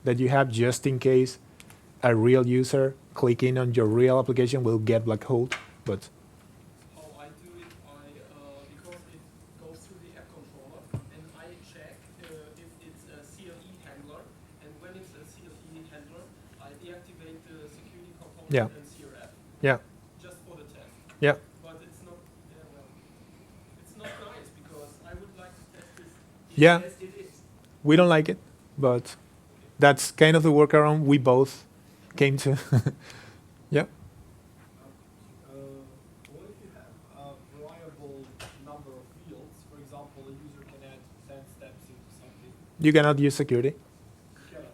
that you have just in case a real user clicking on your real application will get black hole. But I do it because it goes through the app controller, and I check if it's a CLE handler, and when it's a CLE handler, I deactivate the security component Yeah. and CRF yeah, just for the test. yeah, But it's not, it's not nice because I would like to test this Yeah. as it is. we don't like it, but that's kind of the workaround we both came to. Yeah. What if you have a variable number of fields? For example, a user can add 10 steps into something. You cannot use security. You cannot,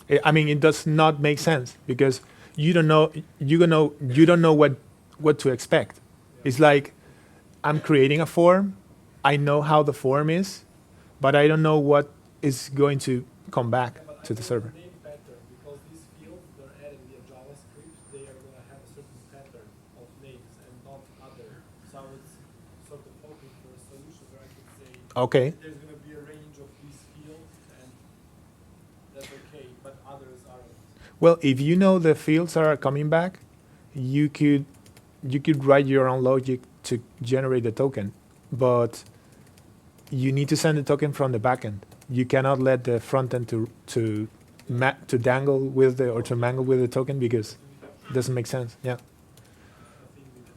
yeah. I mean, it does not make sense because you don't know what to expect. It's like I'm creating a form. I know how the form is, but I don't know what is going to come back Yeah, but to I the think server. name better because these fields they're added via JavaScript. They are going to have a certain pattern of names and not other. So I was sort of hoping for a solution where I could say Okay. there's going to be a range of these fields and that's okay, but others aren't. Well, if you know the fields are coming back, you could write your own logic to generate the token, but you need to send the token from the backend. You cannot let the front end to dangle with the or to mangle with the token because it doesn't make sense. Yeah. I think with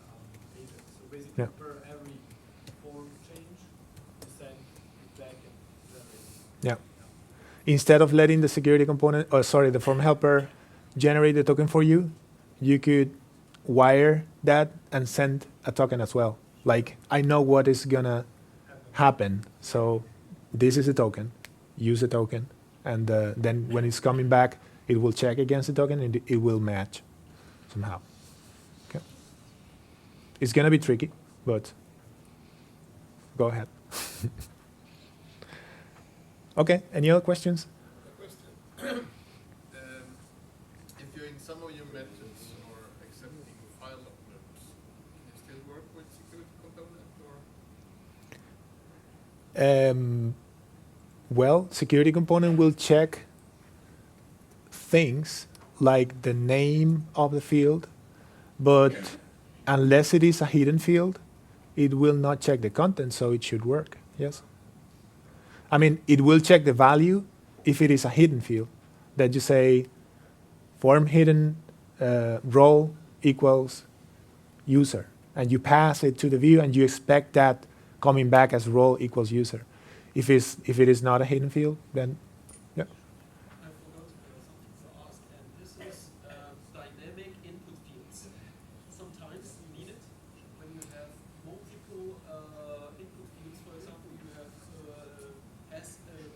agents. So basically, Yeah. per every form change, you send it back and generate. Yeah. Instead of letting the security component, the form helper generate the token for you, you could wire that and send a token as well. Like, I know what is gonna happen, so this is a token, use a token, and then when it's coming back, it will check against the token and it will match somehow. Okay. It's gonna be tricky, but go ahead. Okay, any other questions? A question. If you're in some of your methods or accepting file uploads, can you still work with security component or? Well, security component will check things like the name of the field, but unless it is a hidden field, it will not check the content, so it should work. Yes. I mean, it will check the value if it is a hidden field, that you say form hidden role equals user, and you pass it to the view, and you expect that coming back as role equals user. If it is not a hidden field, then yeah. I forgot something to ask, and this is dynamic input fields. Sometimes you need it when you have multiple input fields. For example, you have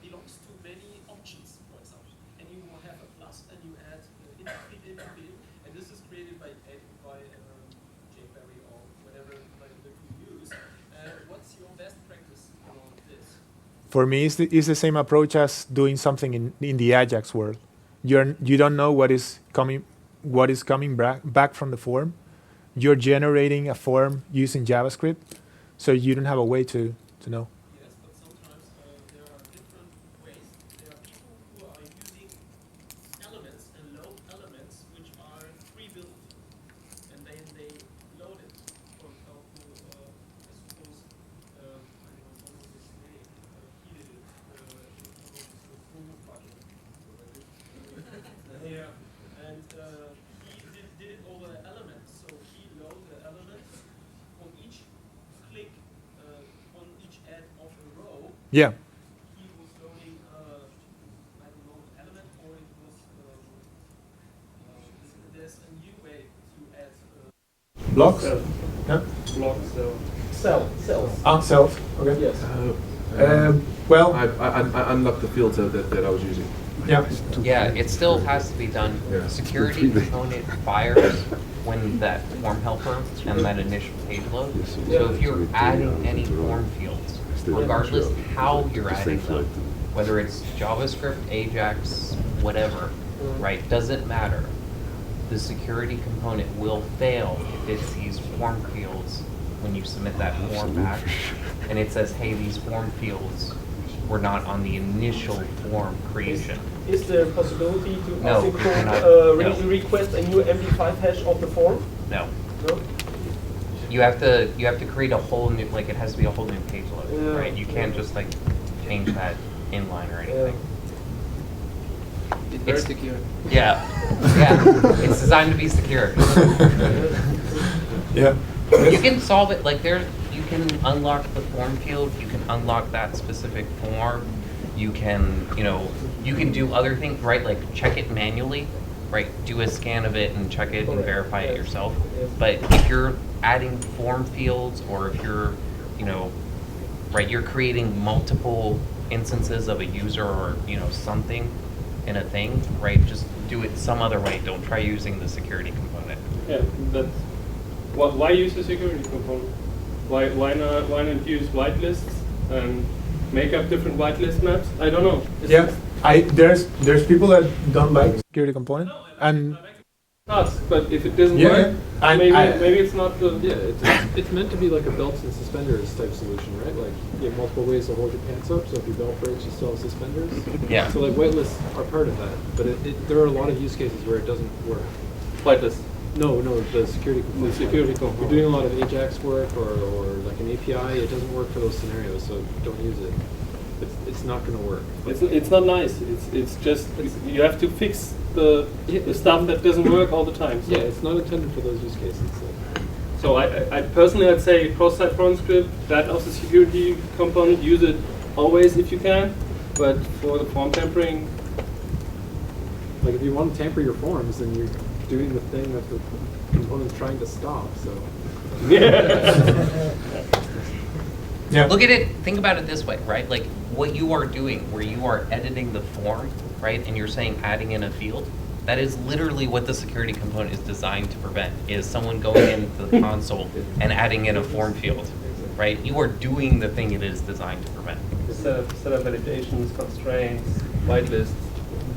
belongs to many options, for example, and you will have a plus, and you add input field, and this is created by jQuery or whatever that you use. What's your best practice around this? For me, it's the same approach as doing something in the Ajax world. You don't know what is coming back from the form. You're generating a form using JavaScript, so you don't have a way to know. Yes, but sometimes there are different ways. There are people who are using elements and load elements which are pre-built, and then they load it. For example, I suppose, I don't know what was his name, he did it, the full project. Yeah, and he did it over elements, so he loaded the elements on each click, on each add of a row. Yeah. He was loading, I don't know, element, or it was, there's a new way to add Blocks. Yeah. blocks, cells. Cells. Okay. Yes. Well. I unlocked the fields that I was using. Yeah. Yeah, it still has to be done. Yeah. The security component fires when that form helper and that initial page loads. So if you're adding any form fields, regardless how you're adding them, whether it's JavaScript, Ajax, whatever, right, doesn't matter. The security component will fail if it sees form fields when you submit that form back, and it says, hey, these form fields we're not on the initial form creation. Is there a possibility to No, you asynchron, cannot- no. request a new MD5 hash of the form? No. No? You have to create a whole new, like, it has to be a whole new page load, Yeah. right? You can't just like change that inline or anything. It's very It's- secure. Yeah, yeah, it's designed to be secure. Yeah. You can solve it, like you can unlock the form field, you can unlock that specific form, you can, you can do other things, right? Like check it manually, right? Do a scan of it and check it and Correct. verify it Yes. yourself. Yes. But if you're adding form fields, or if you're, right, you're creating multiple instances of a user or, something in a thing, right? Just do it some other way. Don't try using the security component. Yeah, that's why use the security component? Why not use whitelists and make up different whitelist maps? I don't know. It's Yeah. There's people that don't like security component, and us, but if it doesn't Yeah, work, yeah. maybe it's not the It's meant to be like a belts and suspenders type solution, right? Like you have multiple ways to hold your pants up, so if your belt breaks, you still have suspenders. Yeah. So like whitelists are part of that, but there are a lot of use cases where it doesn't work. whitelist. No, the security The component. security If you're component. doing a lot of AJAX work or like an API, it doesn't work for those scenarios, so don't use it. It's not going to work. It's not nice. It's just you have to fix the stuff that doesn't work all the time. So. Yeah, it's not intended for those use cases. So I personally, I'd say cross-site form script, that of the security component, use it always if you can, but for the form tampering, Like if you want to tamper your forms, then you're doing the thing that the component's trying to stop. So yeah. Look at it, think about it this way, right? Like what you are doing, where you are editing the form, right? And you're saying adding in a field, that is literally what the security component is designed to prevent, is someone going into the console and adding in a form field, right? You are doing the thing it is designed to prevent. set up validations, constraints, whitelists.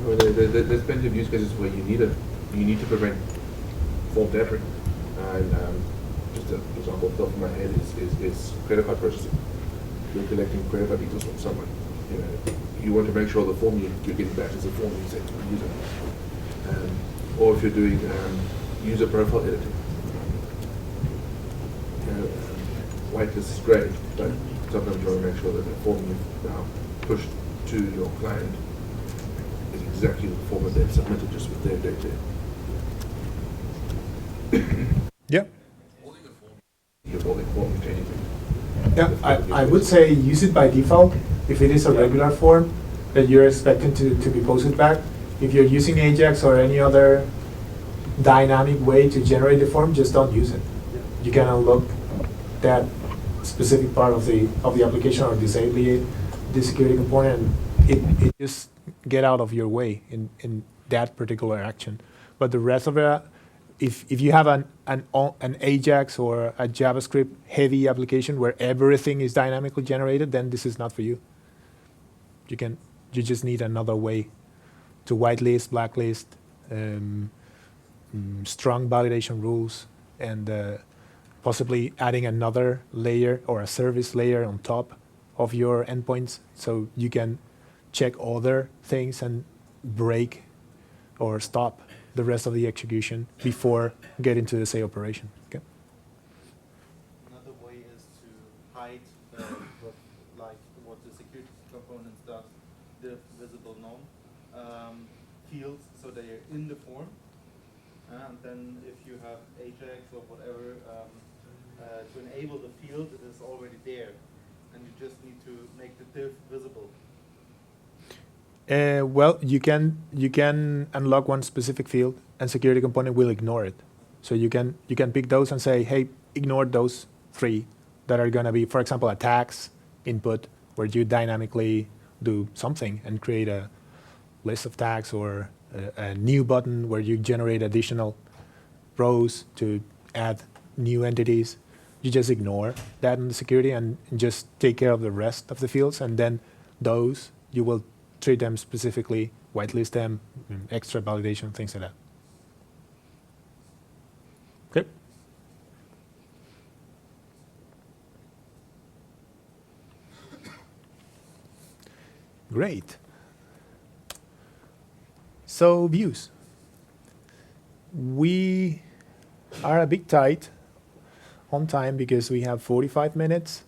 Well, there's plenty of use cases where you need to prevent form tampering. And just an example off the top of my head is credit card purchasing. You're collecting credit card details from someone. You want to make sure the form you're getting back is the form you sent to the user. Or if you're doing user profile editing. Whitelist is great, but sometimes you want to make sure that the form you've now pushed to your client is exactly the form that they've submitted, just with their data. Yeah. You're holding form changing. Yeah, I would say use it by default if it is a regular form that you're expecting to be posted back. If you're using Ajax or any other dynamic way to generate the form, just don't use it. You can unlock that specific part of the application or disable the security component, and it just get out of your way in that particular action. But the rest of it, if you have an Ajax or a JavaScript heavy application where everything is dynamically generated, then this is not for you. You just need another way to whitelist, blacklist, strong validation rules, and possibly adding another layer or a service layer on top of your endpoints, so you can check other things and break or stop the rest of the execution before getting to the say operation. Okay. Another way is to hide what the security components does, the visible known fields, so they are in the form. And then if you have Ajax or whatever, to enable the field, it is already there. And you just need to make the div visible. Well, you can unlock one specific field, and security component will ignore it. So you can pick those and say, hey, ignore those 3 that are going to be, for example, a tags input, where you dynamically do something and create a list of tags, or a new button where you generate additional rows to add new entities. You just ignore that in the security and just take care of the rest of the fields, and then those you will treat them specifically, whitelist them, extra validation, things like that. Okay. Great. So views. We are a bit tight on time because we have 45 minutes,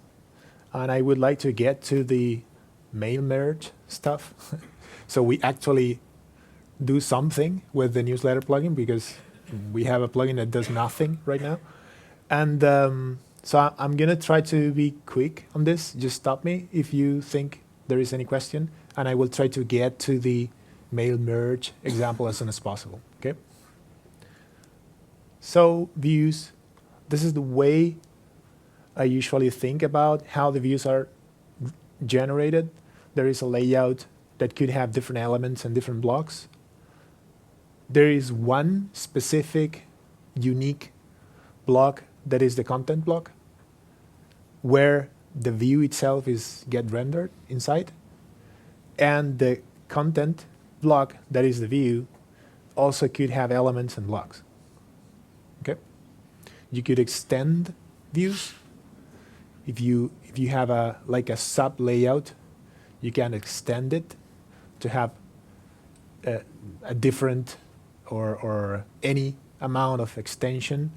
and I would like to get to the mail merge stuff. So we actually do something with the newsletter plugin, because we have a plugin that does nothing right now. And so I'm going to try to be quick on this. Just stop me if you think there is any question, and I will try to get to the mail merge example as soon as possible. Okay? So views, this is the way I usually think about how the views are generated. There is a layout that could have different elements and different blocks. There is one specific, unique block that is the content block, where the view itself is get rendered inside, and the content block that is the view also could have elements and blocks. Okay, you could extend views. If you have a sub layout, you can extend it to have a different or any amount of extension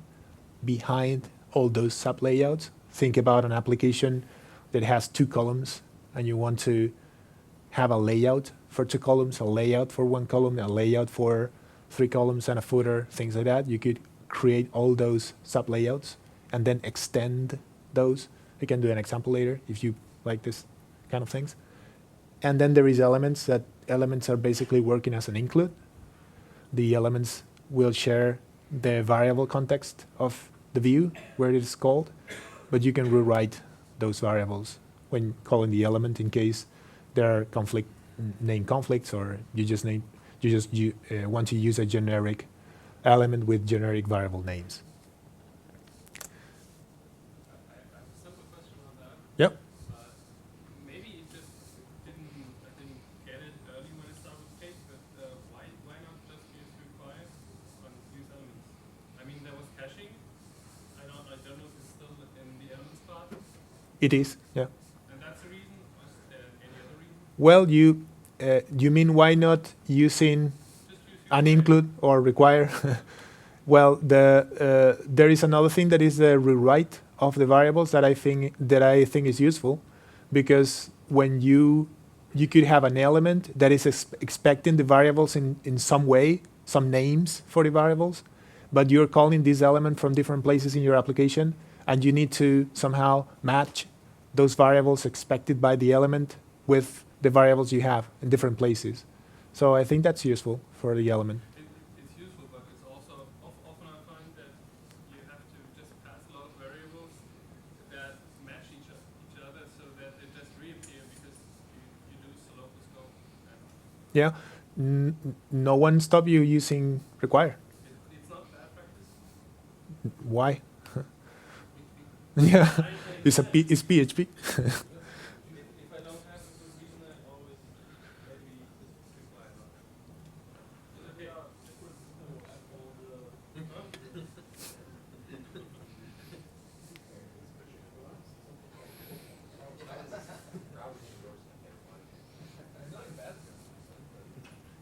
behind all those sub layouts. Think about an application that has 2 columns, and you want to have a layout for 2 columns, a layout for 1 column, a layout for 3 columns, and a footer, things like that. You could create all those sub layouts and then extend those. You can do an example later if you like this kind of things. And then there is elements. That elements are basically working as an include. The elements will share the variable context of the view where it is called, but you can rewrite those variables when calling the element in case there are name conflicts, or you just want to use a generic element with generic variable names. I have a simple question on that. Yep. Maybe it just I didn't get it early when I started with Cake, but why not just use require on use elements? I mean, there was caching. I don't know if it's still in the elements part. It is, yeah. And that's the reason. Was there any other reason? Well, you mean why not using Just use an require. include or require? Well, there is another thing that is the rewrite of the variables that I think is useful, because when you could have an element that is expecting the variables in some way, some names for the variables, but you're calling this element from different places in your application, and you need to somehow match those variables expected by the element with the variables you have in different places. So I think that's useful for the element. It's useful, but it's also often I find that you have to just pass a lot of variables that match each other so that they just reappear because you lose the local scope. And Yeah, no one stop you using require. it's not bad practice. Why? Yeah, it's PHP. If I don't have a good reason, I always maybe just reply about it. Okay.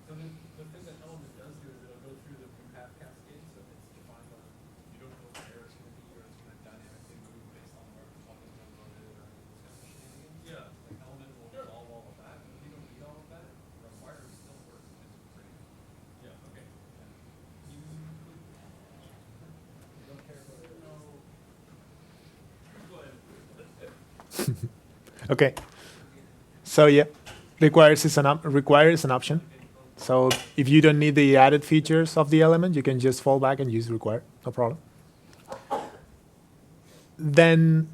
So the thing that element does do is it'll go through the path cascade, so it's defined on, you don't know where it's going to be, or it's going to dynamically move based on where the plugin is loaded or any of those kind of shenanigans. Yeah. Like element will resolve all of that, and if you don't need all of that, require still works just great. Yeah, okay. You don't care about it. No. Go ahead. Okay. So yeah, requires is an option. So if you don't need the added features of the element, you can just fall back and use require, no problem. Then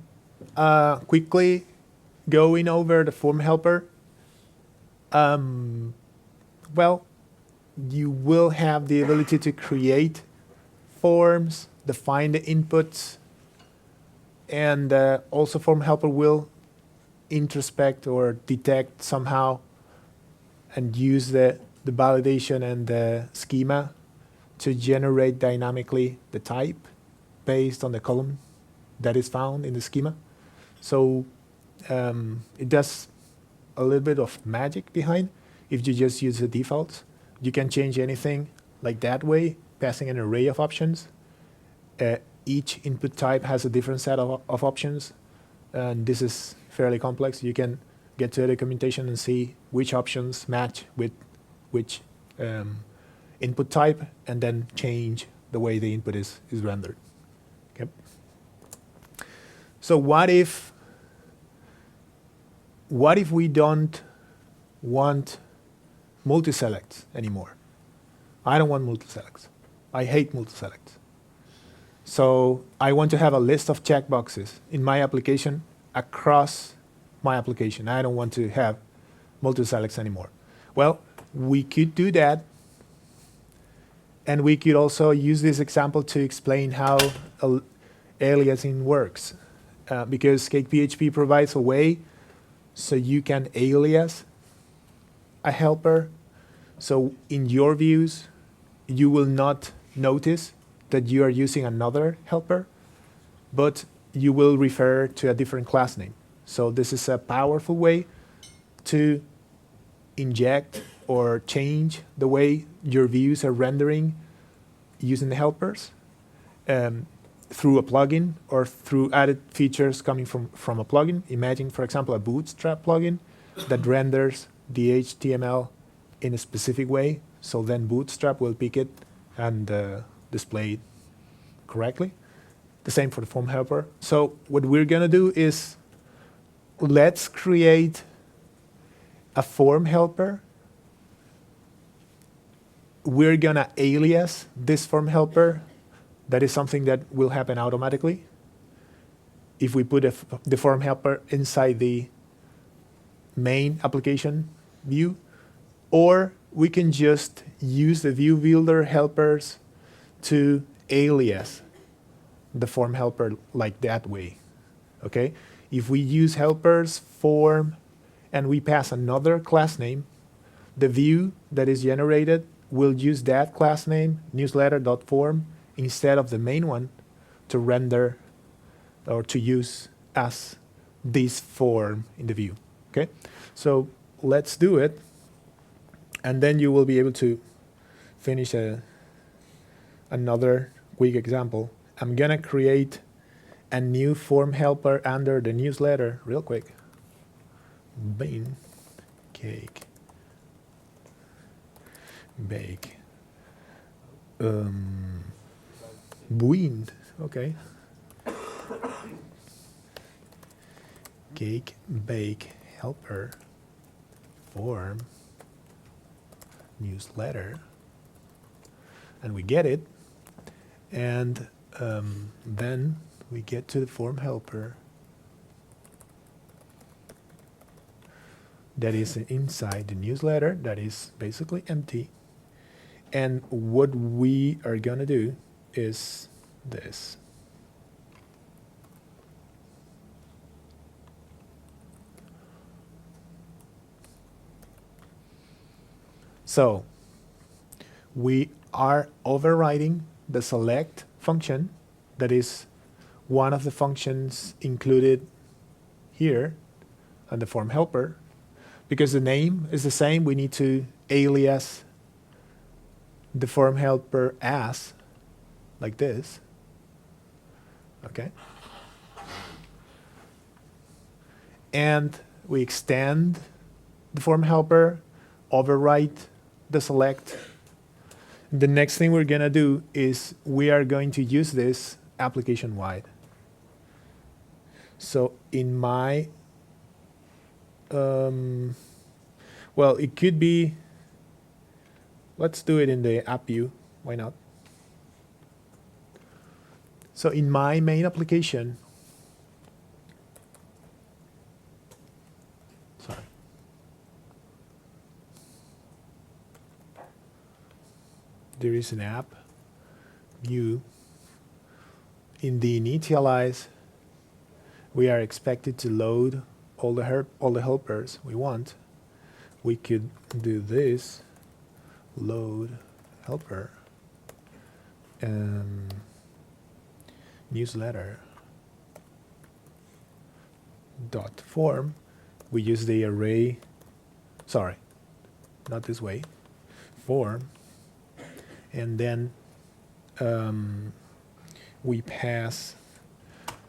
quickly going over the FormHelper. Well, you will have the ability to create forms, define the inputs, and also FormHelper will introspect or detect somehow and use the validation and the schema to generate dynamically the type based on the column that is found in the schema. So it does a little bit of magic behind if you just use the defaults. You can change anything like that way, passing an array of options. Each input type has a different set of options, and this is fairly complex. You can get to the documentation and see which options match with which input type, and then change the way the input is rendered. Okay. So what if we don't want multi-selects anymore? I don't want multi-selects. I hate multi-selects. So I want to have a list of checkboxes in my application across my application. I don't want to have multi-selects anymore. Well, we could do that. And we could also use this example to explain how aliasing works. Because CakePHP provides a way so you can alias a helper. So in your views, you will not notice that you are using another helper, but you will refer to a different class name. So this is a powerful way to inject or change the way your views are rendering using the helpers through a plugin or through added features coming from a plugin. Imagine, for example, a Bootstrap plugin that renders the HTML in a specific way, so then Bootstrap will pick it and display it correctly. The same for the FormHelper. So what we're going to do is let's create a FormHelper. We're going to alias this FormHelper. That is something that will happen automatically if we put the FormHelper inside the main application view. Or we can just use the view builder helpers to alias the FormHelper like that way. Okay? If we use helpers form and we pass another class name, the view that is generated will use that class name, newsletter.form, instead of the main one to render or to use as this form in the view. Okay? So let's do it. And then you will be able to finish another quick example. I'm going to create a new form helper under the newsletter real quick. Bean, cake, bake, wind, okay. Cake, bake, helper, form, newsletter, and we get it, and then we get to the form helper that is inside the newsletter that is basically empty, and what we are gonna do is this. So we are overriding the select function that is one of the functions included here on the form helper. Because the name is the same, we need to alias the form helper as like this. Okay. And we extend the form helper, overwrite the select. The next thing we're going to do is we are going to use this application-wide. So in my, well, it could be, let's do it in the app view. Why not? So in my main application, sorry. There is an app view. In the initialize, we are expected to load all the helpers we want. We could do this, load helper, newsletter dot form. We use the array sorry, not this way, form, and then we pass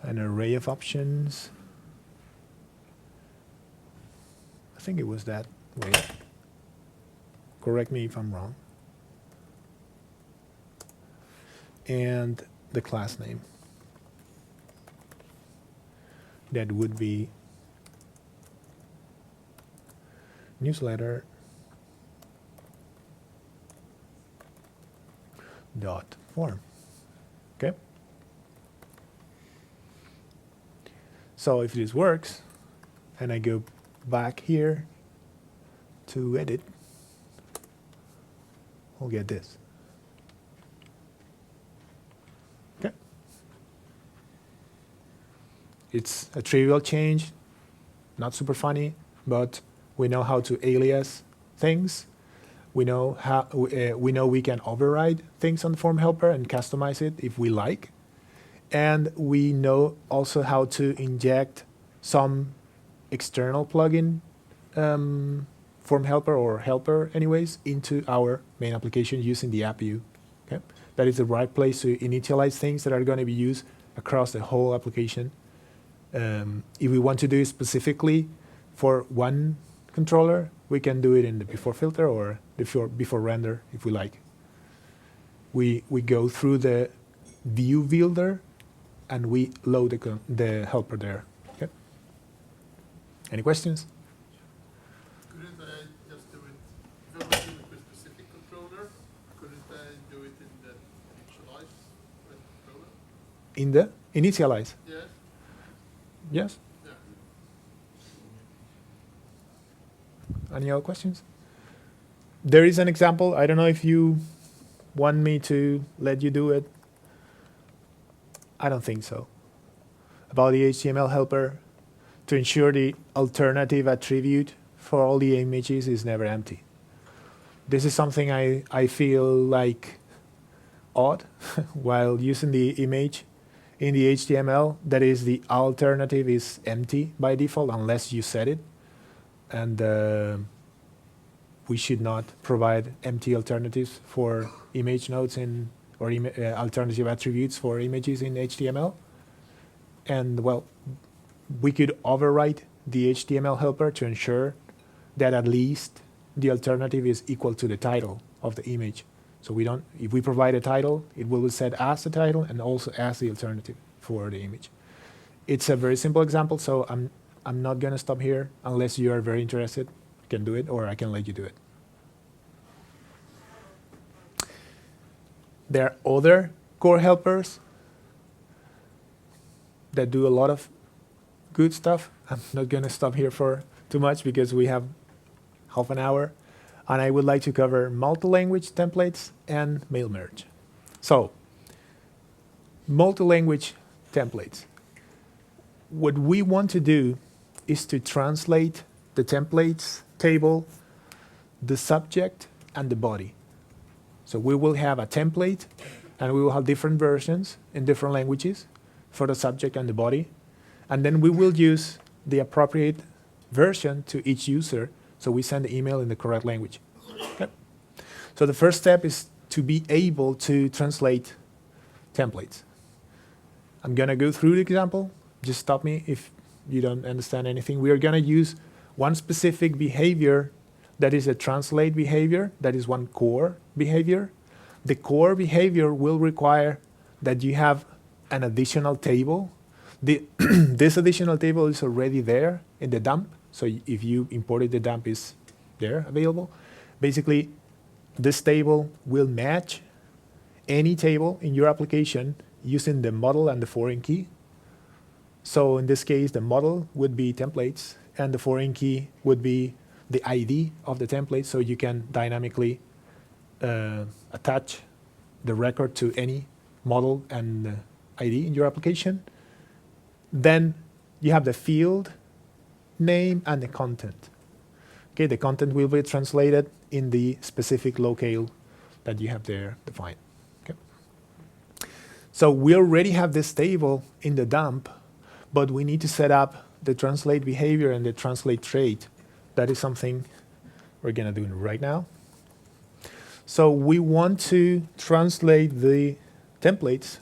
an array of options. I think it was that way. Correct me if I'm wrong. And the class name. That would be newsletter dot form. Okay. So if this works, and I go back here to edit, we'll get this. Okay. It's a trivial change, not super funny, but we know how to alias things. We know how we can override things on the FormHelper and customize it if we like. And we know also how to inject some external plugin, FormHelper or helper anyways, into our main application using the app view. Okay? That is the right place to initialize things that are going to be used across the whole application. If we want to do it specifically for one controller, we can do it in the before filter or the before render if we like. We go through the view builder and we load the helper there. Okay. Any questions? Couldn't I just do it, if I'm working with a specific controller, couldn't I do it in the initialize controller? In the initialize? Yes? Yes. Yeah. Any other questions? There is an example. I don't know if you want me to let you do it. I don't think so. About the HTML helper, to ensure the alternative attribute for all the images is never empty. This is something I feel like odd while using the image in the HTML. That is, the alternative is empty by default unless you set it. And we should not provide empty alternatives for image nodes or alternative attributes for images in HTML. And well, we could overwrite the HTML helper to ensure that at least the alternative is equal to the title of the image. So we don't, if we provide a title, it will be set as the title and also as the alternative for the image. It's a very simple example, so I'm not going to stop here unless you are very interested. You can do it, or I can let you do it. There are other core helpers that do a lot of good stuff. I'm not going to stop here for too much because we have half an hour. And I would like to cover multi-language templates and mail merge. So, multi-language templates. What we want to do is to translate the templates table, the subject, and the body. So we will have a template, and we will have different versions in different languages for the subject and the body. And then we will use the appropriate version to each user, so we send the email in the correct language. Okay. So the first step is to be able to translate templates. I'm going to go through the example. Just stop me if you don't understand anything. We are going to use one specific behavior that is a translate behavior. That is one core behavior. The core behavior will require that you have an additional table. This additional table is already there in the dump. So if you imported, the dump is there available. Basically, this table will match any table in your application using the model and the foreign key. So in this case, the model would be templates, and the foreign key would be the ID of the template, so you can dynamically attach the record to any model and ID in your application. Then you have the field name and the content. Okay, the content will be translated in the specific locale that you have there defined. Okay. So we already have this table in the dump, but we need to set up the translate behavior and the translate trait. That is something We're gonna do it right now. So we want to translate the templates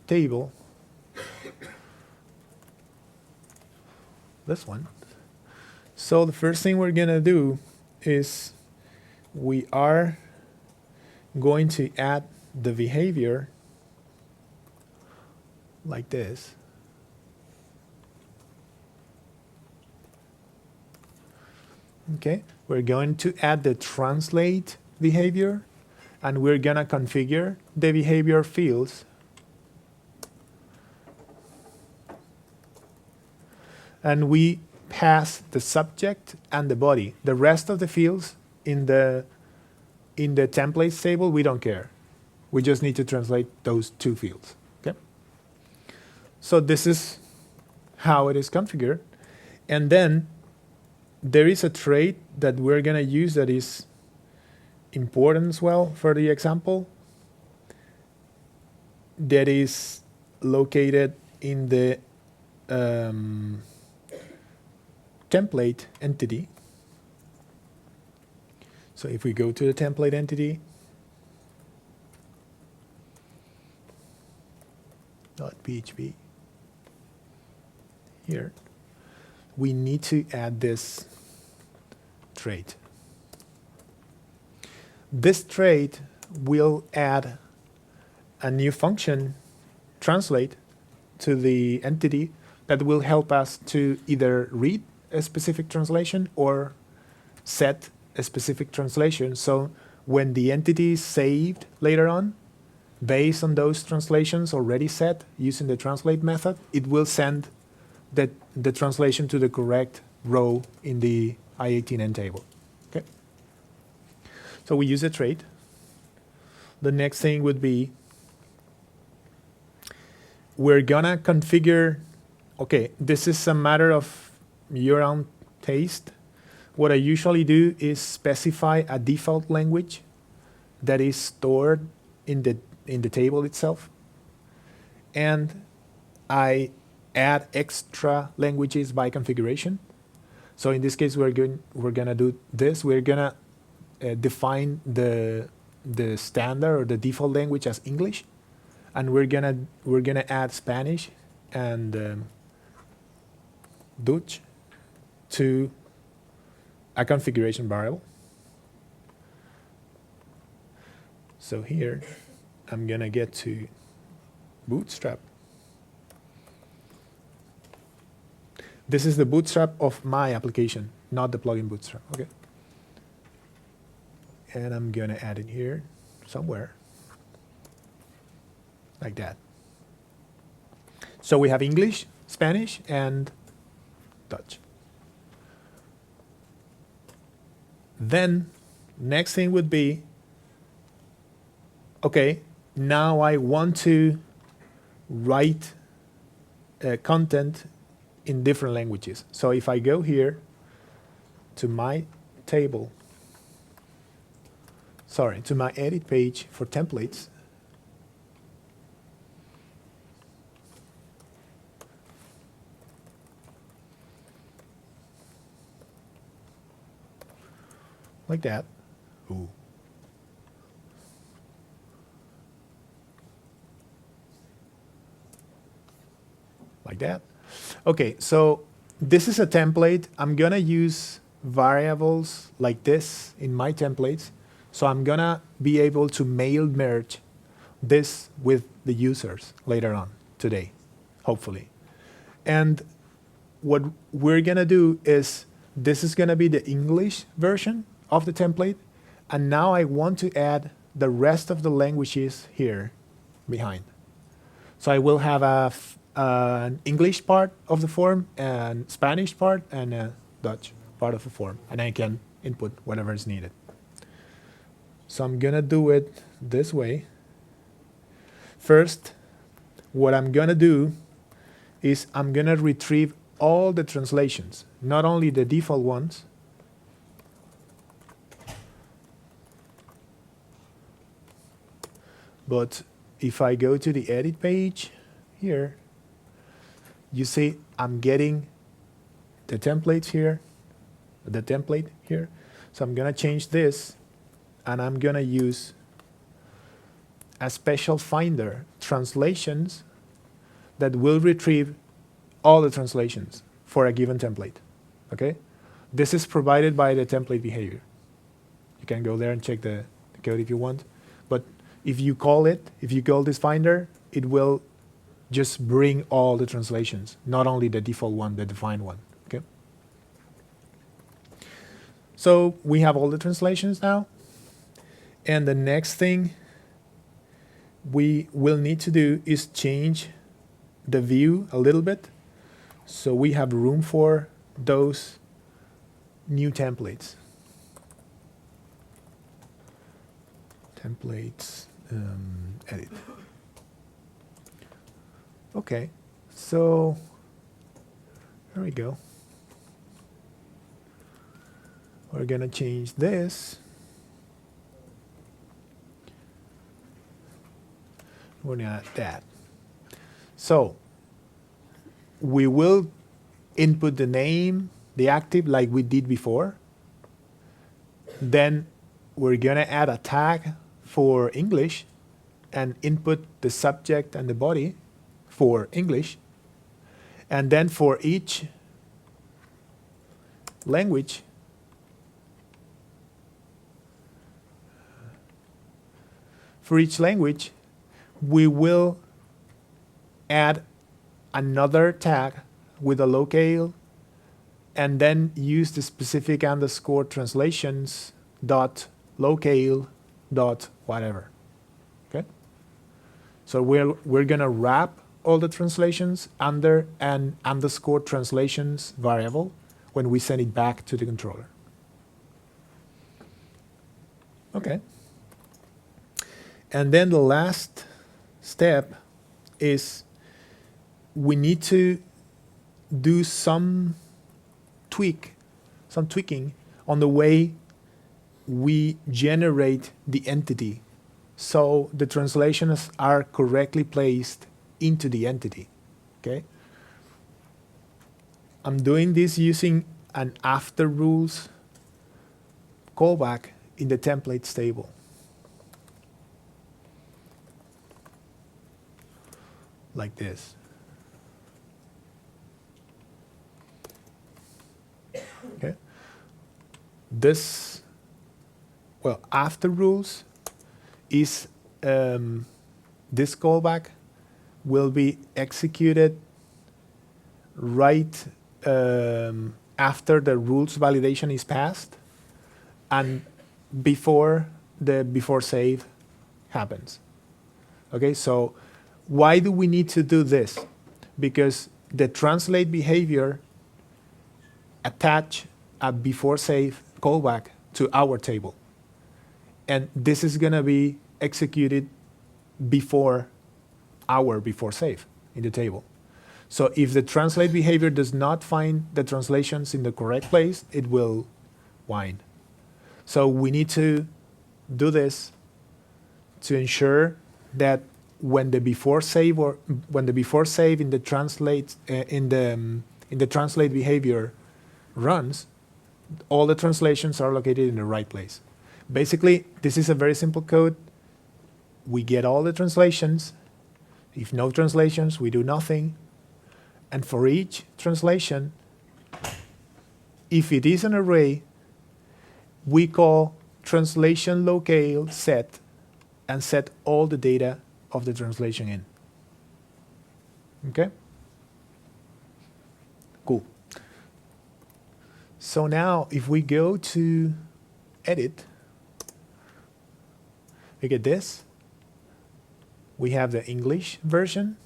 table, this one. So the first thing we're gonna do is we are going to add the behavior like this. Okay, we're going to add the translate behavior, and we're gonna configure the behavior fields. And we pass the subject and the body. The rest of the fields in the templates table, we don't care. We just need to translate those two fields. Okay. So this is how it is configured. And then there is a trait that we're gonna use that is important as well for the example, that is located in the template entity. So if we go to the template entity, .php, here, we need to add this trait. This trait will add a new function, translate, to the entity that will help us to either read a specific translation or set a specific translation. So when the entity is saved later on, based on those translations already set using the translate method, it will send the translation to the correct row in the I18N table. Okay. So we use a trait. The next thing would be we're gonna configure, okay, this is a matter of your own taste. What I usually do is specify a default language that is stored in the table itself. And I add extra languages by configuration. So in this case, we're gonna do this. We're gonna define the standard or the default language as English, and we're gonna add Spanish and Dutch to a configuration variable. So here, I'm gonna get to Bootstrap. This is the Bootstrap of my application, not the plugin Bootstrap, okay? And I'm gonna add it here somewhere, like that. So we have English, Spanish, and Dutch. Then, next thing would be, okay, now I want to write content in different languages. So if I go here to my table, sorry, to my edit page for templates, like that. Ooh. Like that. Okay, so this is a template. I'm gonna use variables like this in my templates. So I'm gonna be able to mail merge this with the users later on today, hopefully. And what we're gonna do is, this is gonna be the English version of the template. And now I want to add the rest of the languages here behind. So I will have an English part of the form, and Spanish part, and a Dutch part of the form. And I can input whatever is needed. So I'm gonna do it this way. First, what I'm gonna do is I'm gonna retrieve all the translations, not only the default ones, but if I go to the edit page here, you see I'm getting the templates here, the template here. So I'm gonna change this, and I'm gonna use a special finder, translations, that will retrieve all the translations for a given template. Okay? This is provided by the template behavior. You can go there and check the code if you want. But if you call this finder, it will just bring all the translations, not only the default one, the defined one. Okay? So we have all the translations now. And the next thing we will need to do is change the view a little bit, so we have room for those new templates. Templates, edit. Okay, so there we go. We're gonna change this. We're not that. So we will input the name, the active, like we did before. Then we're gonna add a tag for English and input the subject and the body for English. And then for each language, we will add another tag with a locale, and then use the specific underscore translations dot locale dot whatever. Okay? So we're gonna wrap all the translations under an underscore translations variable when we send it back to the controller. Okay. And then the last step is we need to do some tweaking on the way we generate the entity, so the translations are correctly placed into the entity. Okay? I'm doing this using an after rules callback in the templates table. Like this. Okay. This, well, after rules is this callback will be executed right after the rules validation is passed and before the before save happens. Okay, so why do we need to do this? Because the translate behavior attach a before save callback to our table. And this is going to be executed before our before save in the table. So if the translate behavior does not find the translations in the correct place, it will whine. So we need to do this to ensure that when the before save in the translate in the translate behavior runs, all the translations are located in the right place. Basically, this is a very simple code. We get all the translations. If no translations, we do nothing. And for each translation, if it is an array, we call translation locale set and set all the data of the translation in. Okay? Cool. So now if we go to edit, we get this. We have the English version.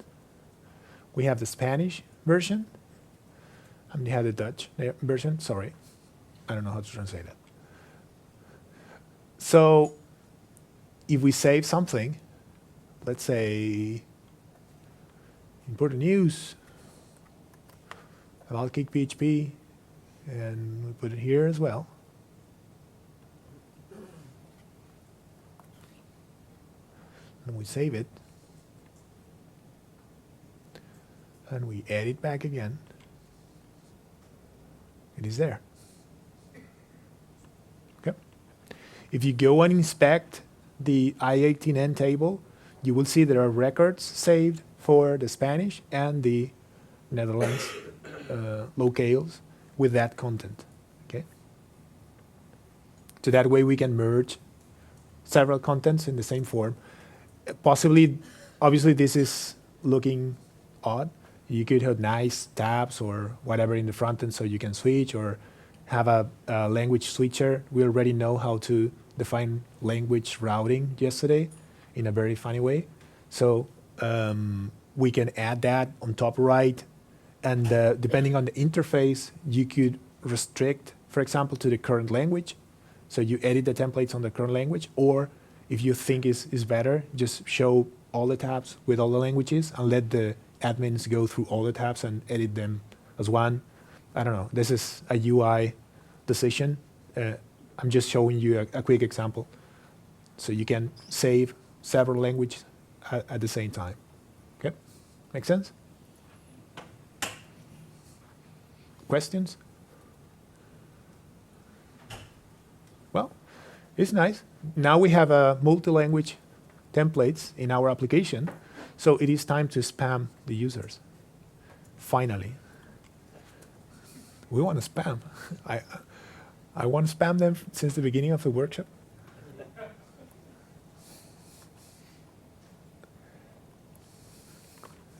We have the Spanish version. And we have the Dutch version. Sorry. I don't know how to translate that. So if we save something, let's say important news about CakePHP, and we put it here as well. And we save it. And we add it back again. It is there. If you go and inspect the I-18N table, you will see there are records saved for the Spanish and the Netherlands locales with that content. Okay. So that way we can merge several contents in the same form. Possibly, obviously, this is looking odd. You could have nice tabs or whatever in the front end so you can switch, or have a language switcher. We already know how to define language routing yesterday in a very funny way. So we can add that on top right. And depending on the interface, you could restrict, for example, to the current language. So you edit the templates on the current language, or if you think is better, just show all the tabs with all the languages and let the admins go through all the tabs and edit them as one. I don't know. This is a UI decision. I'm just showing you a quick example. So you can save several languages at the same time. Okay? Make sense? Questions? Well, it's nice. Now we have multi-language templates in our application, so it is time to spam the users. Finally. We want to spam. I want to spam them since the beginning of the workshop.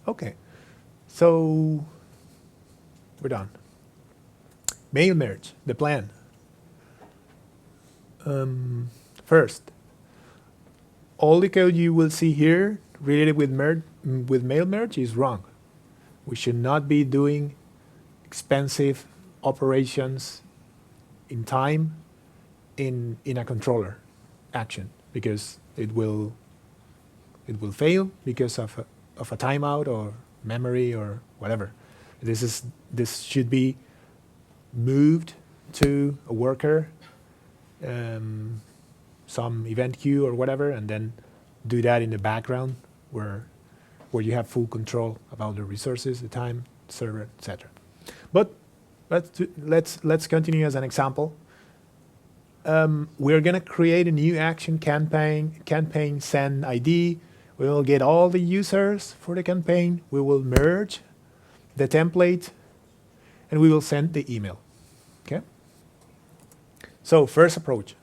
Okay, so we're done. Mail merge, the plan. First, all the code you will see here related with mail merge is wrong. We should not be doing expensive operations in time in a controller action, because it will fail because of a timeout or memory or whatever. This should be moved to a worker, some event queue or whatever, and then do that in the background where you have full control about the resources, the time, server, etc. But let's continue as an example. We're gonna create a new action campaign send ID. We will get all the users for the campaign. We will merge the template, and we will send the email. Okay. So first approach.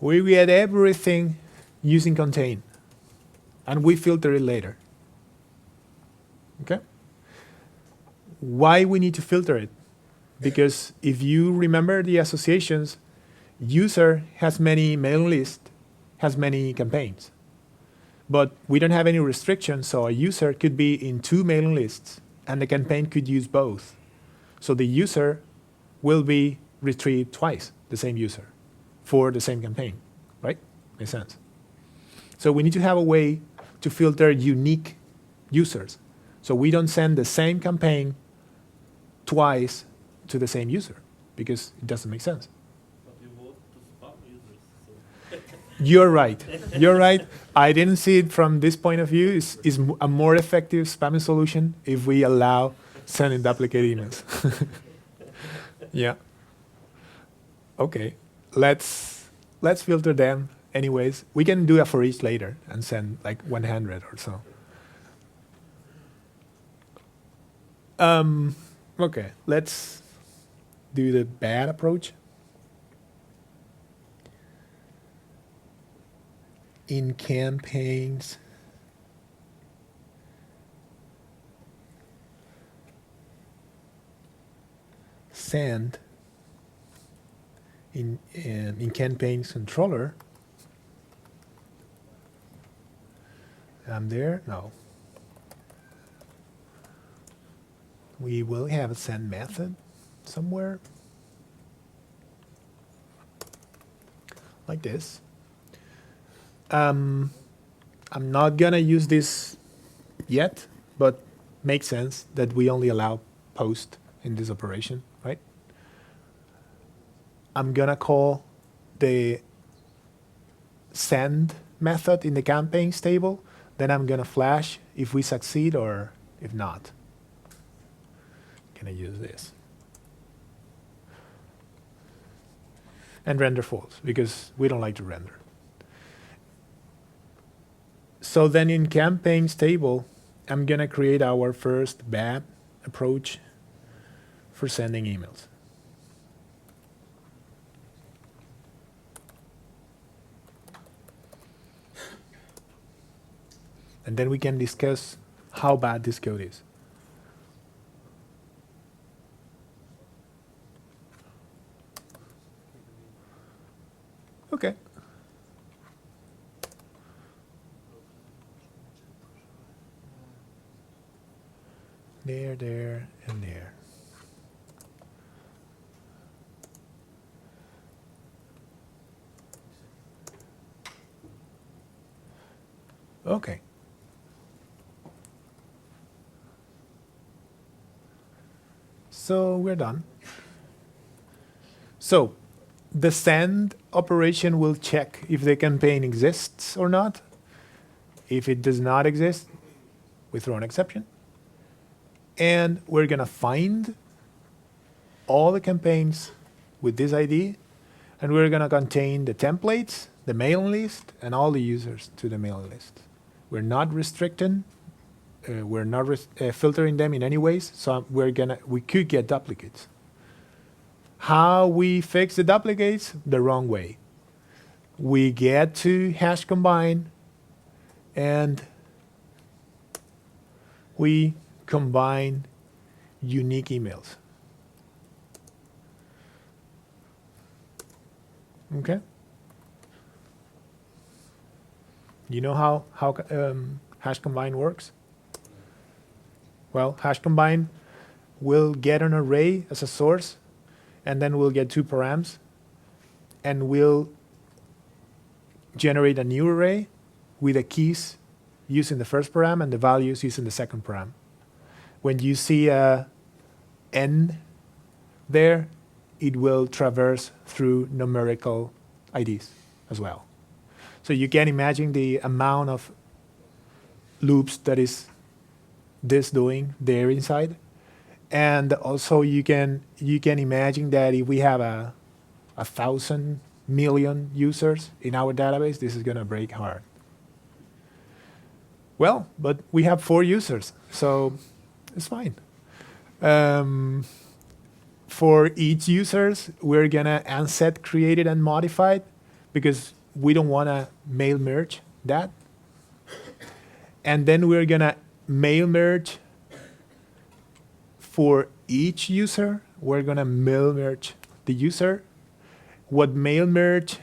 We get everything using contain, and we filter it later. Okay. Why we need to filter it? Because if you remember the associations, user has many mailing lists, has many campaigns. But we don't have any restrictions, so a user could be in 2 mailing lists, and the campaign could use both. So the user will be retrieved twice, the same user, for the same campaign, right? Makes sense. So we need to have a way to filter unique users. So we don't send the same campaign twice to the same user, because it doesn't make sense. But you want to spam users, so. You're right. You're right. I didn't see it from this point of view. It's a more effective spamming solution if we allow sending duplicate emails. Yeah. Okay. Let's filter them anyways. We can do a for each later and send like 100 or so. Okay. Let's do the baaad approach. In campaigns, send in campaigns controller. I'm there? No. We will have a send method somewhere like this. I'm not gonna use this yet, but makes sense that we only allow post in this operation, right? I'm gonna call the send method in the campaigns table, then I'm gonna flash if we succeed or if not. Can I use this? and render false, because we don't like to render. So then in campaigns table, I'm going to create our first baaad approach for sending emails. And then we can discuss how bad this code is. Okay. There, and there. Okay. So we're done. So the send operation will check if the campaign exists or not. If it does not exist, we throw an exception. And we're going to find all the campaigns with this ID, and we're going to contain the templates, the mailing list, and all the users to the mailing list. We're not restricting, we're not filtering them in any ways, so we could get duplicates. How we fix the duplicates? The wrong way. We get to hash combine, and we combine unique emails. Okay. You know how hash combine works? Well, hash combine will get an array as a source, and then we'll get two params, and we'll generate a new array with the keys using the first param and the values using the second param. When you see a n there, it will traverse through numerical IDs as well. So you can imagine the amount of loops that is this doing there inside. And also you can imagine that if we have 1,000 million users in our database, this is going to break hard. Well, but we have 4 users, so it's fine. For each users, we're going to unset created and modified because we don't want to mail merge that. And then we're going to mail merge for each user. We're going to mail merge the user. What mail merge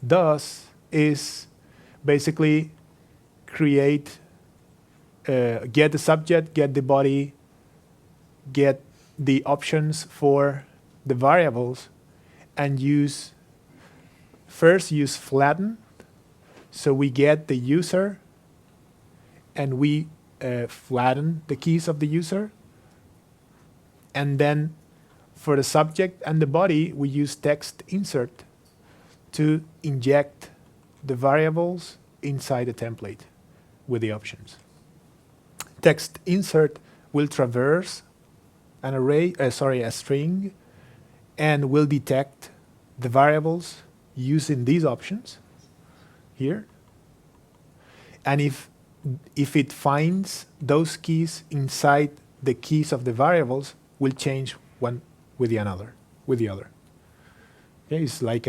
does is basically create, get the subject, get the body, get the options for the variables, and first use flatten. So we get the user, and we flatten the keys of the user. And then for the subject and the body, we use text insert to inject the variables inside the template with the options. Text insert will traverse an array, a string, and will detect the variables using these options here. And if it finds those keys inside the keys of the variables, will change one with the other. Okay, it's like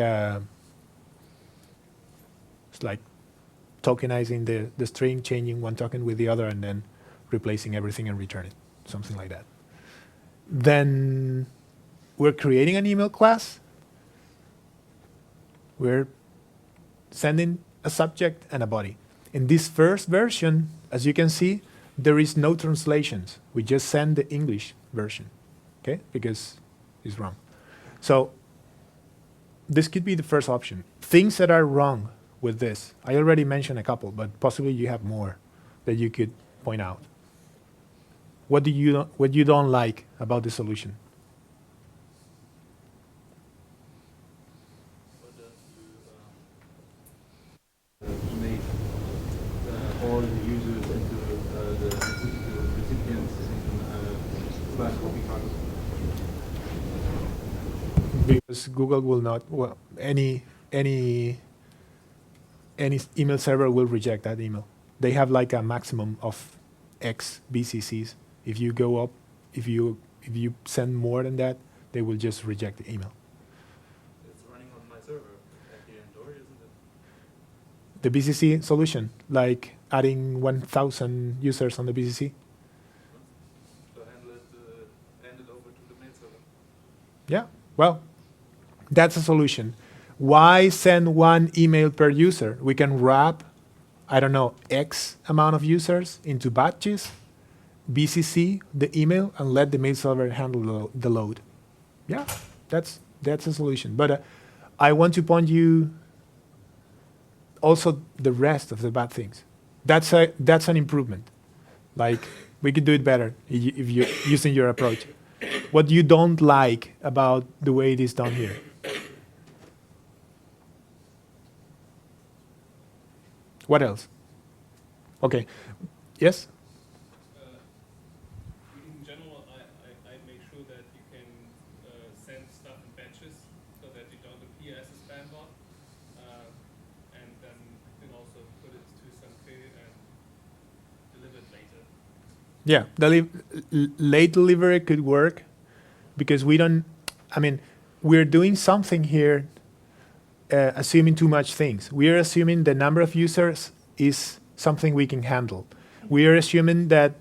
tokenizing the string, changing one token with the other, and then replacing everything and returning, something like that. Then we're creating an email class. We're sending a subject and a body. In this first version, as you can see, there is no translations. We just send the English version, okay? Because it's wrong. So this could be the first option. Things that are wrong with this. I already mentioned a couple, but possibly you have more that you could point out. What you don't like about the solution? Make all the users into the recipients in class copy cards. because Google will not, well, any email server will reject that email. They have like a maximum of X BCCs. If you go up, if you send more than that, they will just reject the email. It's running on my server at the end, or isn't it? The BCC solution, like adding 1,000 users on the BCC. So hand it over to the mail server. Yeah, well, that's a solution. Why send one email per user? We can wrap, I don't know, X amount of users into batches, BCC the email, and let the mail server handle the load. Yeah, that's a solution. But I want to point you also the rest of the bad things. That's an improvement. Like, we could do it better if you're using your approach. What you don't like about the way it is done here? What else? Okay. Yes? In general, I make sure that you can send stuff in batches so that you don't appear as a spam bot. And then you can also put it to some queue and deliver it later. Yeah, late delivery could work because we're doing something here assuming too much things. We are assuming the number of users is something we can handle. We are assuming that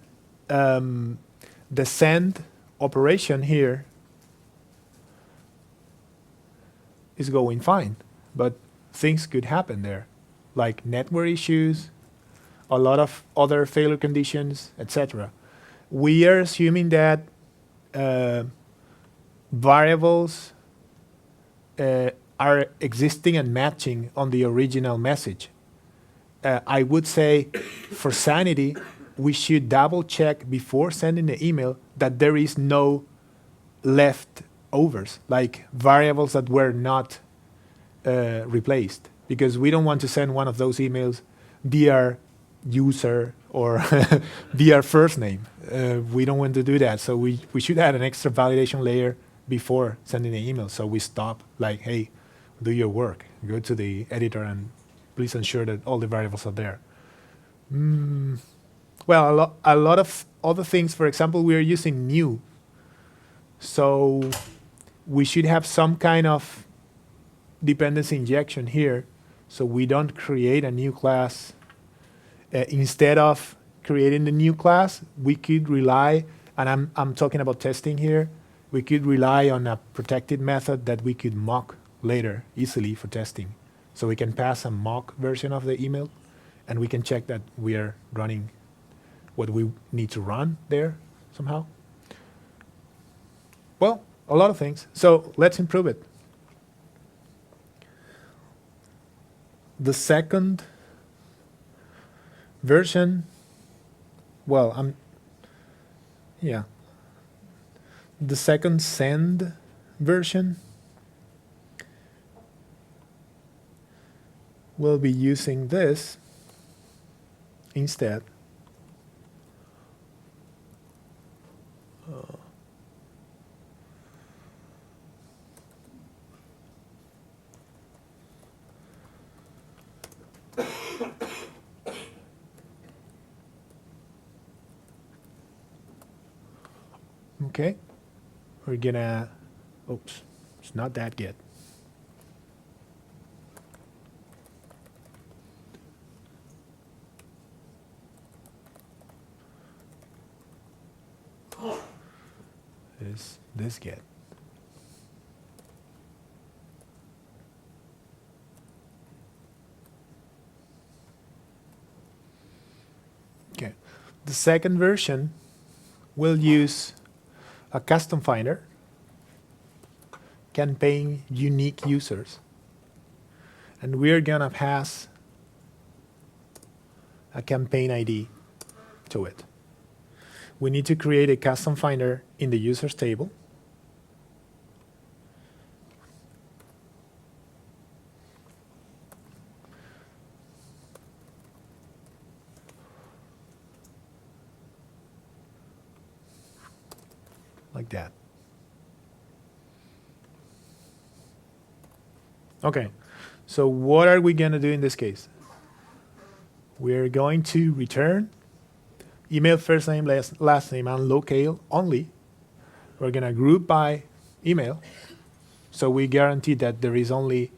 the send operation here is going fine, but things could happen there, like network issues, a lot of other failure conditions, etc. We are assuming that variables are existing and matching on the original message. I would say, for sanity, we should double check before sending the email that there is no leftovers, like variables that were not replaced, because we don't want to send one of those emails, dear user or dear first name. We don't want to do that. So we should add an extra validation layer before sending the email. So we stop, like, hey, do your work. Go to the editor and please ensure that all the variables are there. Well, a lot of other things. For example, we are using new. So we should have some kind of dependency injection here so we don't create a new class. Instead of creating the new class, we could rely, and I'm talking about testing here, we could rely on a protected method that we could mock later easily for testing. So we can pass a mock version of the email, and we can check that we are running what we need to run there somehow. Well, a lot of things. So let's improve it. The second version, well, the second send version will be using this instead. Okay, we're gonna, oops, it's not that good. Is this good? Okay, the second version will use a custom finder, campaign unique users, and we're gonna pass a campaign ID to it. We need to create a custom finder in the users table. Like that. Okay, so what are we going to do in this case? We're going to return email first name, last name, and locale only. We're going to group by email. So we guarantee that there is only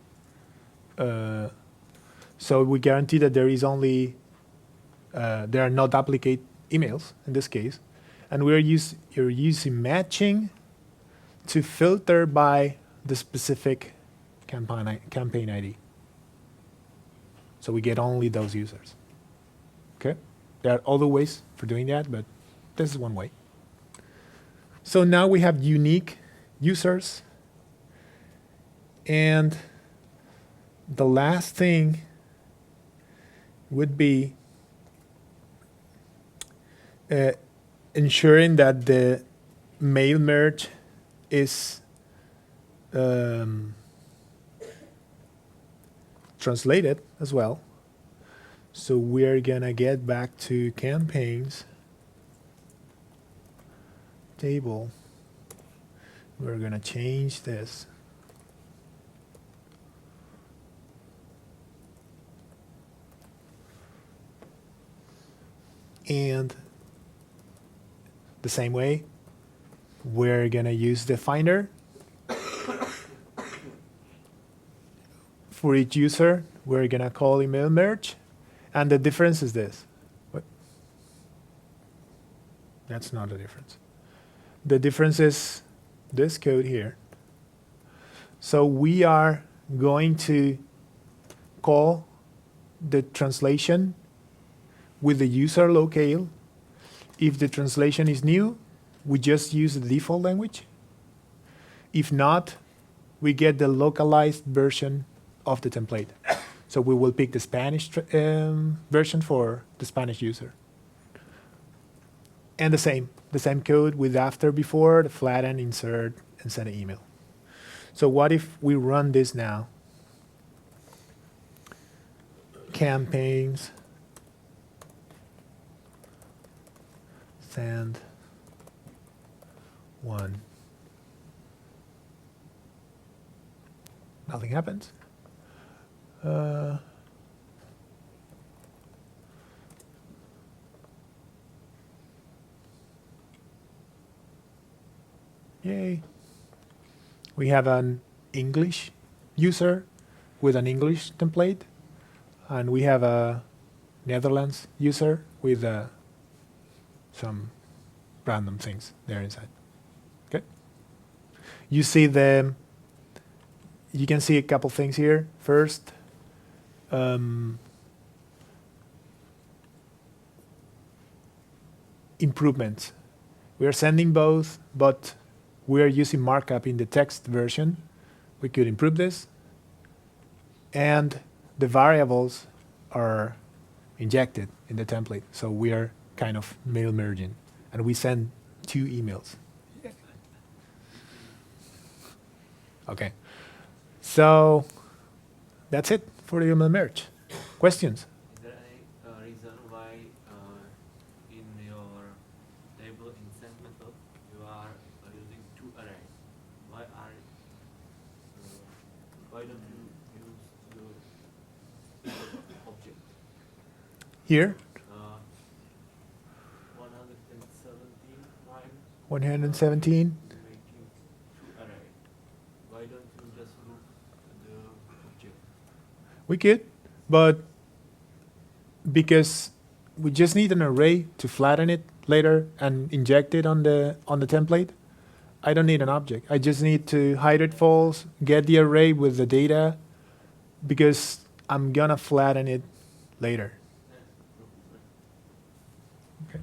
there are no duplicate emails in this case. And you're using matching to filter by the specific campaign ID. So we get only those users. Okay? There are other ways for doing that, but this is one way. So now we have unique users. And the last thing would be ensuring that the mail merge is translated as well. So we're gonna get back to campaigns table. We're gonna change this. And the same way, we're gonna use the finder. For each user, we're gonna call email merge. And the difference is this. What? That's not the difference. The difference is this code here. So we are going to call the translation with the user locale. If the translation is new, we just use the default language. If not, we get the localized version of the template. So we will pick the Spanish version for the Spanish user. And the same code with after, before, the flatten, insert, and send an email. So what if we run this now? Campaigns, send one. Nothing happens. Yay. We have an English user with an English template, and we have a Netherlands user with some random things there inside. Okay. You see you can see a couple things here. First, improvements. We are sending both, but we are using markup in the text version. We could improve this. And the variables are injected in the template. So we are kind of mail merging. And we send 2 emails. Okay. So that's it for the email merge. Questions? Is there any reason why in your table insert method you are using 2 arrays? Why don't you use the object? Here, 117 line 117. making 2 array. Why don't you just look the object? We could, but because we just need an array to flatten it later and inject it on the template, I don't need an object. I just need to hide it false, get the array with the data, because I'm gonna flatten it later. Okay.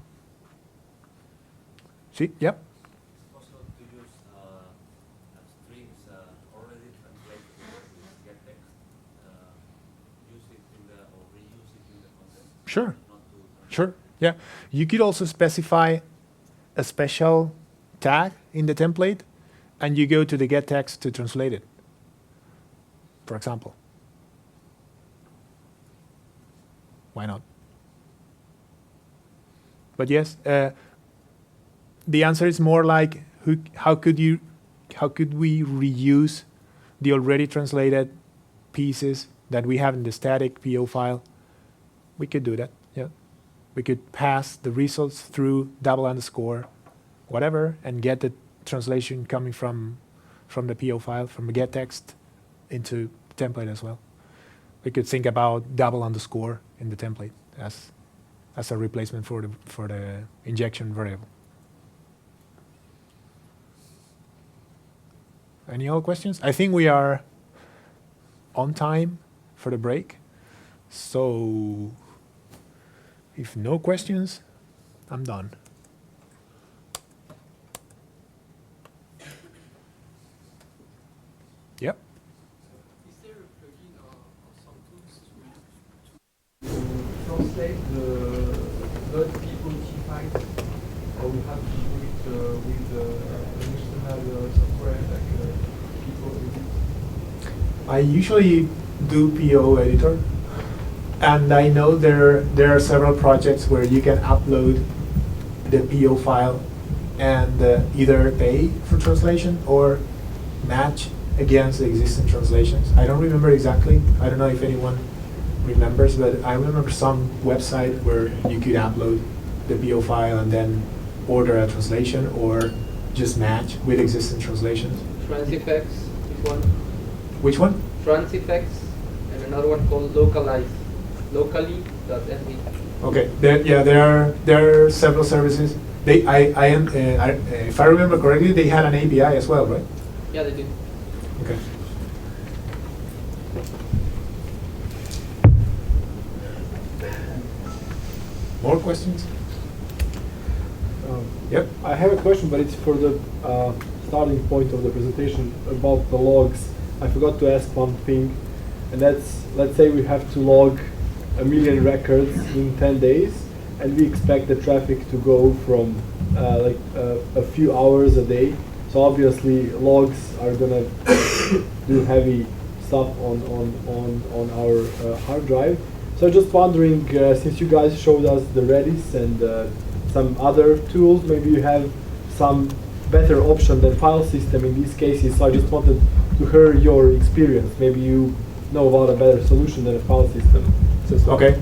See? Yep. Possible to use strings already translated with get text. Use it in the or reuse it in the content. Sure. Not to Sure. Yeah. You could also specify a special tag in the template, and you go to the get text to translate it, for example. Why not? But yes, the answer is more like how could we reuse the already translated pieces that we have in the static PO file, we could do that. Yeah, we could pass the results through double underscore, whatever, and get the translation coming from the PO file, from the get text into the template as well. We could think about double underscore in the template as a replacement for the injection variable. Any other questions? I think we are on time for the break. So if no questions, I'm done. Yep. Is there a plugin or some tools to translate the .baaad files, or we have to do it with an external software like people? I usually do PO editor, and I know there are several projects where you can upload the PO file and either pay for translation or match against the existing translations. I don't remember exactly. I don't know if anyone remembers, but I remember some website where you could upload the PO file and then order a translation or just match with existing translations. Transifex is one. Which one? Transifex, and another one called locally.se. Okay. There are several services. If I remember correctly, they had an API as well, right? Yeah, they do. Okay. More questions? Yep. I have a question, but it's for the starting point of the presentation about the logs. I forgot to ask one thing, and that's, let's say we have to log 1 million records in 10 days, and we expect the traffic to go from a few hours a day. So obviously logs are gonna do heavy stuff on our hard drive. So just wondering, since you guys showed us the Redis and some other tools, maybe you have some better option than file system in these cases. So I just wanted to hear your experience. Maybe you know about a better solution than a file system. Okay.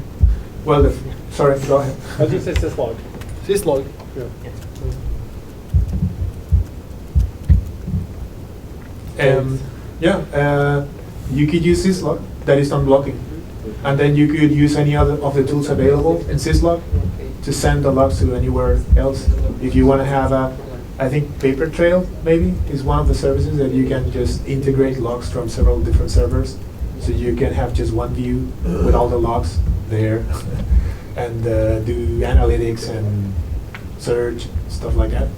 Well, sorry, go ahead. I just say syslog. Syslog. Yeah. You could use syslog, that is non-blocking. And then you could use any other of the tools available in syslog to send the logs to anywhere else. If you want to have I think Papertrail maybe is one of the services that you can just integrate logs from several different servers. So you can have just one view with all the logs there and do analytics and search, stuff like that.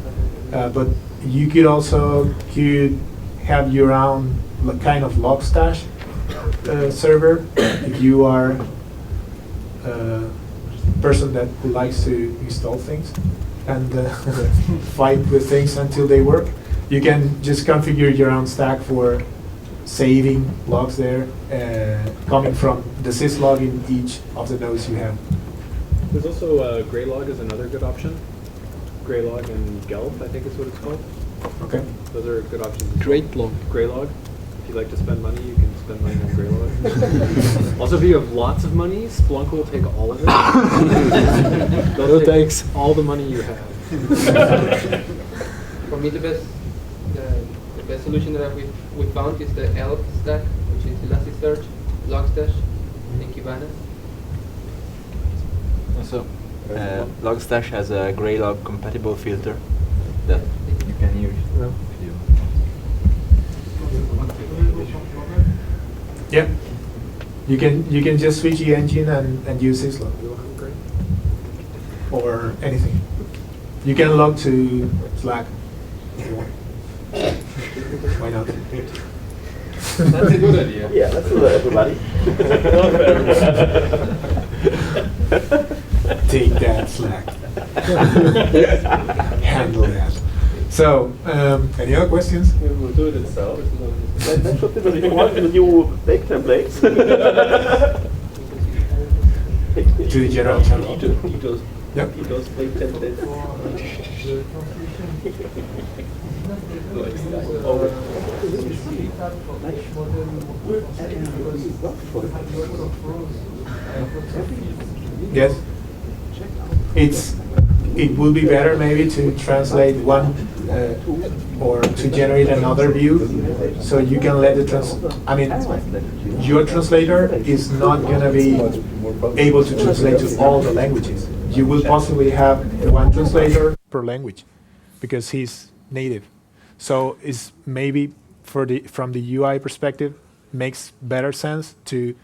But you could also have your own kind of log stash server if you are a person that who likes to install things and fight with things until they work. You can just configure your own stack for saving logs there, coming from the syslog in each of the nodes you have. There's also Graylog is another good option. Graylog and Gelb, I think is what it's called. Okay. Those are good options. Graylog. Graylog. If you like to spend money, you can spend money on Graylog. Also, if you have lots of money, Splunk will take all of it. They'll take all the money you have. For me, the best solution that we found is the ELK stack, which is Elasticsearch, Logstash, and Kibana. Also, Logstash has a Graylog compatible filter that you can use. Yeah. You can just switch the engine and use syslog or anything. You can log to Slack if you want. Why not? That's a good idea. Yeah, let's do that, everybody. Take that, Slack. Handle that. So, any other questions? We'll do it itself. That should be the one in the new bake templates. To the general channel. Tito's Yep. bake templates. Yes. It would be better maybe to translate one or to generate another view, so you can let your translator is not going to be able to translate to all the languages. You will possibly have one translator per language because he's native. So it's maybe from the UI perspective makes better sense to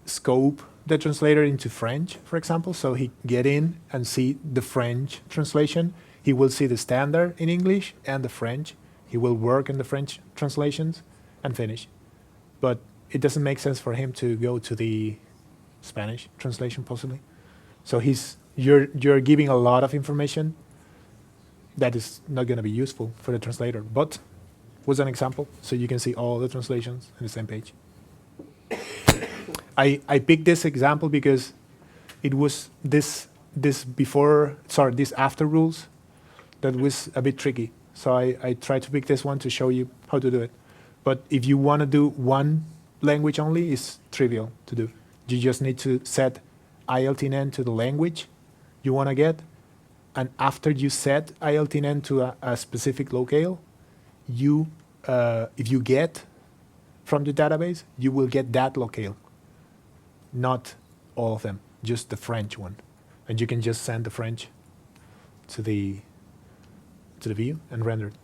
scope the translator into French, for example, so he get in and see the French translation. He will see the standard in English and the French. He will work in the French translations and finish. But it doesn't make sense for him to go to the Spanish translation possibly. So you're giving a lot of information that is not going to be useful for the translator. But was an example, so you can see all the translations on the same page. I picked this example because it was this after rules that was a bit tricky. So I tried to pick this one to show you how to do it. But if you want to do one language only, it's trivial to do. You just need to set ILTN to the language you want to get. And after you set ILTN to a specific locale, if you get from the database, you will get that locale. Not all of them, just the French one. And you can just send the French to the view and render it.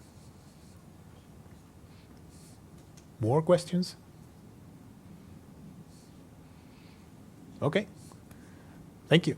More questions? Okay. Thank you.